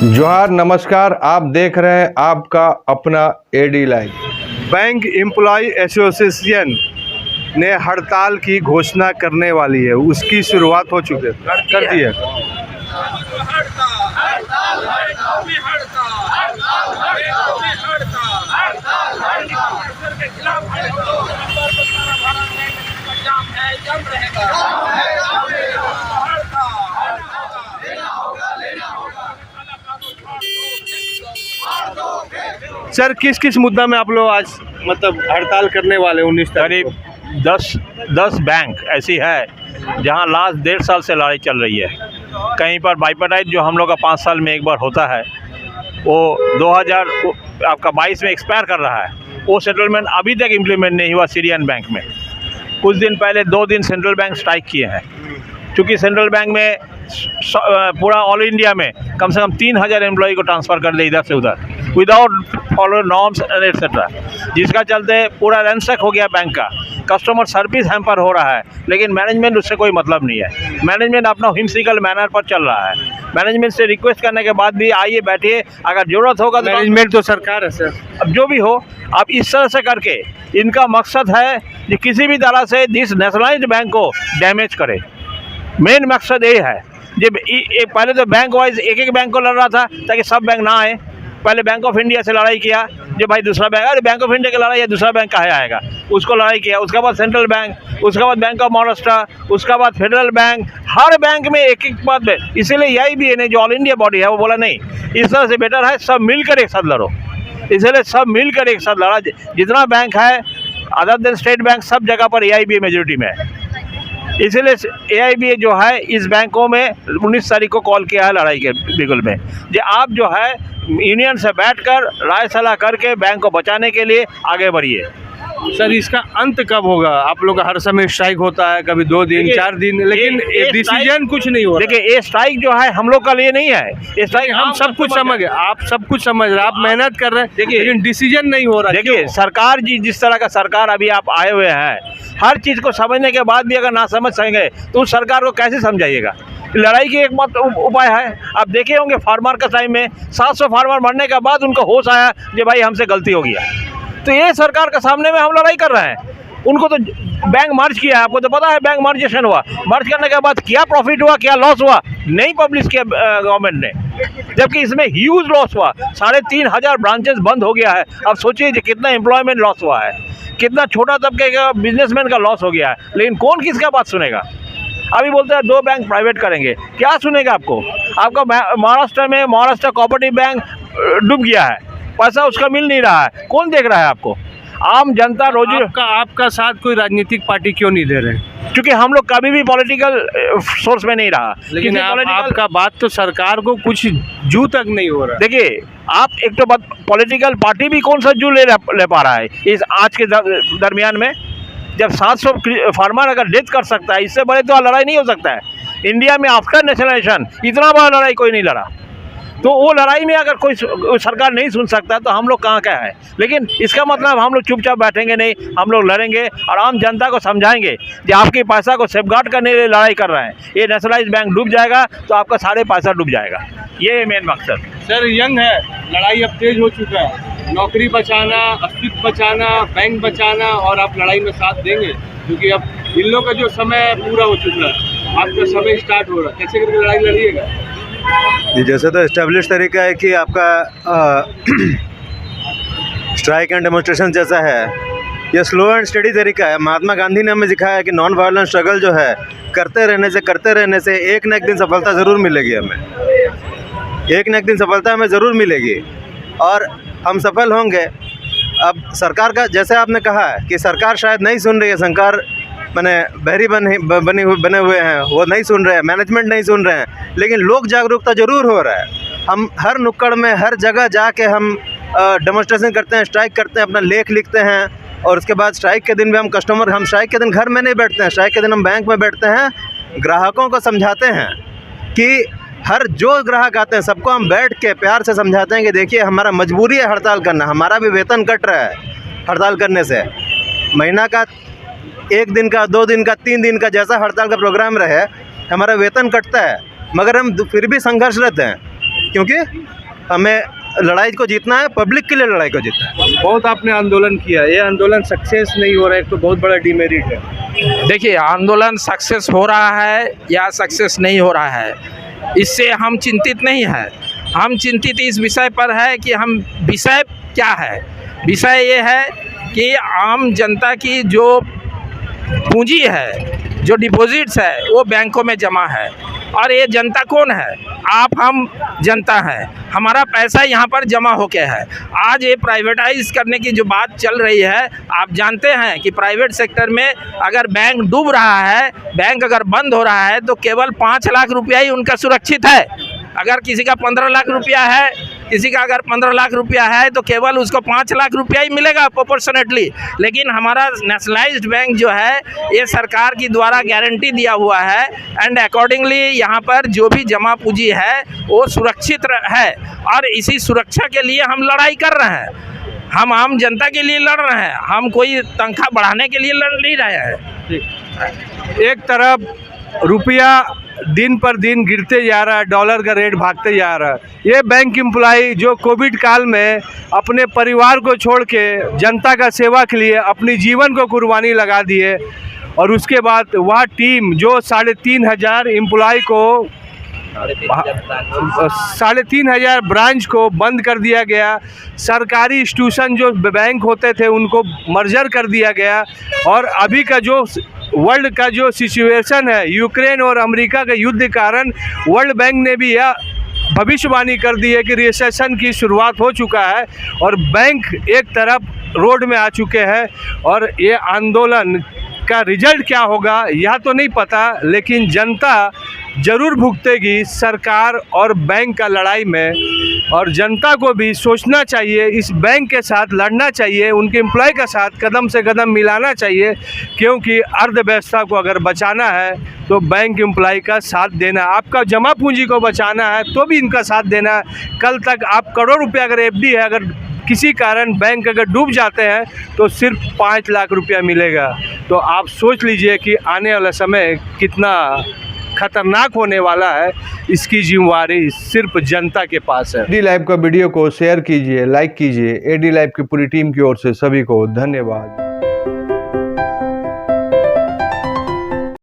जोहार, नमस्कार। आप देख रहे हैं आपका अपना AD live. Bank employ association ने हड़ताल की घोषणा करने वाली है, उसकी शुरुआत हो चुकी है, कर दी है। सर, किस किस मुद्दा में आप लोग आज मतलब हड़ताल करने वाले 19 तारीख को? करीब 10 बैंक ऐसी है जहां लास्ट 1.5 साल से लड़ाई चल रही है। कहीं पर बाइपेटाइट जो हम लोग का 5 साल में एक बार होता है, वो 2022 में एक्सपायर कर रहा है। वो सेटलमेंट अभी तक इम्प्लीमेंट नहीं हुआ सीरियन बैंक में। कुछ दिन पहले 2 दिन सेंट्रल बैंक स्ट्राइक किए हैं, क्योंकि सेंट्रल बैंक में पूरा ऑल इंडिया में कम से कम 3000 एम्प्लॉय को ट्रांसफ़र कर दे इधर से उधर without follow norms and etcetera, जिसका चलते पूरा रैंसैक हो गया बैंक का। कस्टमर सर्विस हैम्पर हो रहा है, लेकिन मैनेजमेंट उससे कोई मतलब नहीं है। मैनेजमेंट अपना हिमसिकल मैनर पर चल रहा है। मैनेजमेंट से रिक्वेस्ट करने के बाद भी आइए बैठिए, अगर ज़रूरत होगा तो मैनेजमेंट तो सरकार है सर। अब जो भी हो, अब इस तरह से करके इनका मकसद है कि किसी भी तरह से दिस नेशनलाइज्ड बैंक को डैमेज करे। मेन मकसद ये है। जब पहले तो बैंक वाइज एक बैंक को लड़ रहा था ताकि सब बैंक ना आए। पहले बैंक ऑफ इंडिया से लड़ाई किया, जो भाई दूसरा बैंक, अरे बैंक ऑफ इंडिया की लड़ाई है, दूसरा बैंक कहाँ आएगा, उसको लड़ाई किया। उसके बाद सेंट्रल बैंक, उसके बाद बैंक ऑफ महाराष्ट्र, उसके बाद फेडरल बैंक। हर बैंक में एक एक बात में। इसीलिए EIBA ने जो ऑल इंडिया बॉडी है वो बोला नहीं, इस तरह से बेटर है सब मिलकर एक साथ लड़ो। इसलिए सब मिलकर एक साथ लड़ा। जितना बैंक है अदर देन स्टेट बैंक, सब जगह पर EIBA मेजोरिटी में है। इसीलिए EIBA जो है इस बैंकों में 19 तारीख को कॉल किया है लड़ाई के बिगुल में, जो आप जो है यूनियन से बैठकर राय सलाह करके बैंक को बचाने के लिए आगे बढ़िए। सर, इसका अंत कब होगा? आप लोग का हर समय स्ट्राइक होता है, कभी 2 दिन 4 दिन, लेकिन डिसीजन कुछ नहीं हो रहा। देखिए, ये स्ट्राइक जो है हम लोग का लिए नहीं है। ये स्ट्राइक हम सब कुछ समझ गए, आप सब कुछ समझ रहे हैं, आप मेहनत कर रहे हैं, लेकिन डिसीजन नहीं हो रहा। देखिए, सरकार जी जिस तरह का सरकार अभी आप आए हुए हैं, हर चीज़ को समझने के बाद भी अगर ना समझ सकेंगे तो उस सरकार को कैसे समझाइएगा? लड़ाई की एक मात्र उपाय है। आप देखे होंगे फार्मर का टाइम में 700 फार्मर मरने के बाद उनको होश आया कि भाई हमसे गलती हो गया। तो ये सरकार के सामने में हम लड़ाई कर रहे हैं। उनको तो बैंक मर्ज किया है, आपको तो पता है बैंक मर्जेशन हुआ। मर्ज करने के बाद क्या प्रॉफिट हुआ, क्या लॉस हुआ, नहीं पब्लिश किया गवर्नमेंट ने, जबकि इसमें ह्यूज लॉस हुआ। 3500 ब्रांचेस बंद हो गया है। अब सोचिए कितना एम्प्लॉयमेंट लॉस हुआ है, कितना छोटा तबके का बिजनेसमैन का लॉस हो गया है। लेकिन कौन किसका बात सुनेगा? अभी बोलते हैं 2 बैंक प्राइवेट करेंगे, क्या सुनेगा आपको? आपका महाराष्ट्र में महाराष्ट्र कोऑपरेटिव बैंक डूब गया है, पैसा उसका मिल नहीं रहा है, कौन देख रहा है आपको? आम जनता रोजी। आपका साथ कोई राजनीतिक पार्टी क्यों नहीं दे रहे हैं? क्योंकि हम लोग कभी भी पॉलिटिकल सोर्स में नहीं रहा। लेकिन आपका बात तो सरकार को कुछ जू तक नहीं हो रहा। देखिए, आप एक तो पॉलिटिकल पार्टी भी कौन सा जू ले पा रहा है इस आज के दरमियान में, जब 700 फार्मर अगर डेथ कर सकता है, इससे बड़े तो लड़ाई नहीं हो सकता है। इंडिया में आफ्टर नेशनलाइजेशन इतना बड़ा लड़ाई कोई नहीं लड़ा। तो वो लड़ाई में अगर कोई सरकार नहीं सुन सकता तो हम लोग कहाँ क्या है? लेकिन इसका मतलब हम लोग चुपचाप बैठेंगे नहीं, हम लोग लड़ेंगे और आम जनता को समझाएंगे कि आपके पैसा को सेफगार्ड करने के लिए लड़ाई कर रहे हैं। ये नेशनलाइज बैंक डूब जाएगा तो आपका सारे पैसा डूब जाएगा। ये मेन मकसद। सर, यंग है, लड़ाई अब तेज हो चुका है। नौकरी बचाना, अस्तित्व बचाना, बैंक बचाना, और आप लड़ाई में साथ देंगे? क्योंकि अब इन लोग का जो समय पूरा हो चुका है, आपका समय स्टार्ट हो रहा है, कैसे करके लड़ाई लड़िएगा? जी, जैसे तो एस्टेब्लिश तरीका है कि आपका स्ट्राइक एंड डेमोन्स्ट्रेशन जैसा है, ये स्लो एंड स्टडी तरीका है। महात्मा गांधी ने हमें सिखाया है कि नॉन वायलेंट स्ट्रगल जो है करते रहने से एक न एक दिन सफलता ज़रूर मिलेगी हमें। एक न एक दिन सफलता हमें ज़रूर मिलेगी और हम सफल होंगे। अब सरकार का, जैसे आपने कहा है कि सरकार शायद नहीं सुन रही है, सरकार मैंने बहरी बने हुए हैं, वो नहीं सुन रहे हैं, मैनेजमेंट नहीं सुन रहे हैं, लेकिन लोक जागरूकता जरूर हो रहा है। हम हर नुक्कड़ में, हर जगह जाके हम डेमोन्स्ट्रेशन करते हैं, स्ट्राइक करते हैं, अपना लेख लिखते हैं, और उसके बाद स्ट्राइक के दिन भी हम स्ट्राइक के दिन घर में नहीं बैठते हैं, स्ट्राइक के दिन हम बैंक में बैठते हैं, ग्राहकों को समझाते हैं कि हर जो ग्राहक आते हैं सबको हम बैठ के प्यार से समझाते हैं कि देखिए हमारा मजबूरी है हड़ताल करना, हमारा भी वेतन कट रहा है हड़ताल करने से। महीना का 1 दिन का, 2 दिन का, 3 दिन का जैसा हड़ताल का प्रोग्राम रहे, हमारा वेतन कटता है, मगर हम फिर भी संघर्षरत हैं। क्योंकि हमें लड़ाई को जीतना है, पब्लिक के लिए लड़ाई को जीतना है। बहुत आपने आंदोलन किया, ये आंदोलन सक्सेस नहीं हो रहा है, एक तो बहुत बड़ा डिमेरिट है। देखिए, आंदोलन सक्सेस हो रहा है या सक्सेस नहीं हो रहा है, इससे हम चिंतित नहीं हैं। हम चिंतित इस विषय पर है कि हम विषय क्या है। विषय ये है कि आम जनता की जो पूंजी है, जो डिपॉजिट्स है, वो बैंकों में जमा है। और ये जनता कौन है? आप हम जनता हैं। हमारा पैसा यहाँ पर जमा होके है। आज ये प्राइवेटाइज करने की जो बात चल रही है, आप जानते हैं कि प्राइवेट सेक्टर में अगर बैंक डूब रहा है, बैंक अगर बंद हो रहा है, तो केवल 5 लाख रुपया ही उनका सुरक्षित है। अगर किसी का 15 लाख रुपया है, किसी का अगर 15 लाख रुपया है, तो केवल उसको 5 लाख रुपया ही मिलेगा प्रोपोर्शनेटली। लेकिन हमारा नेशनलाइज्ड बैंक जो है, ये सरकार की द्वारा गारंटी दिया हुआ है, एंड अकॉर्डिंगली यहाँ पर जो भी जमा पूंजी है वो सुरक्षित है। और इसी सुरक्षा के लिए हम लड़ाई कर रहे हैं। हम आम जनता के लिए लड़ रहे हैं, हम कोई तनख्वाह बढ़ाने के लिए लड़ नहीं रहे हैं। एक तरफ रुपया दिन पर दिन गिरते जा रहा है, डॉलर का रेट भागते जा रहा है। ये बैंक एम्प्लॉय जो कोविड काल में अपने परिवार को छोड़ के जनता का सेवा के लिए अपनी जीवन को कुर्बानी लगा दिए, और उसके बाद वह टीम जो 3,500 एम्प्लॉय को 3,500 ब्रांच को बंद कर दिया गया। सरकारी इंस्टीट्यूशन जो बैंक होते थे उनको मर्जर कर दिया गया। और अभी का जो वर्ल्ड का जो सिचुएशन है, यूक्रेन और अमेरिका के युद्ध के कारण वर्ल्ड बैंक ने भी यह भविष्यवाणी कर दी है कि रिसेशन की शुरुआत हो चुका है और बैंक एक तरफ रोड में आ चुके हैं। और ये आंदोलन का रिजल्ट क्या होगा यह तो नहीं पता, लेकिन जनता ज़रूर भुगतेगी सरकार और बैंक का लड़ाई में। और जनता को भी सोचना चाहिए, इस बैंक के साथ लड़ना चाहिए, उनके एम्प्लॉय के साथ कदम से कदम मिलाना चाहिए, क्योंकि अर्थव्यवस्था को अगर बचाना है तो बैंक एम्प्लॉय का साथ देना, आपका जमा पूंजी को बचाना है तो भी इनका साथ देना है। कल तक आप करोड़ रुपया अगर एफडी है, अगर किसी कारण बैंक अगर डूब जाते हैं तो सिर्फ 5 लाख रुपया मिलेगा। तो आप सोच लीजिए कि आने वाला समय कितना खतरनाक होने वाला है। इसकी जिम्मेवारी सिर्फ जनता के पास है। एडी लाइव का वीडियो को शेयर कीजिए, लाइक कीजिए। एडी लाइव की पूरी टीम की ओर से सभी को धन्यवाद।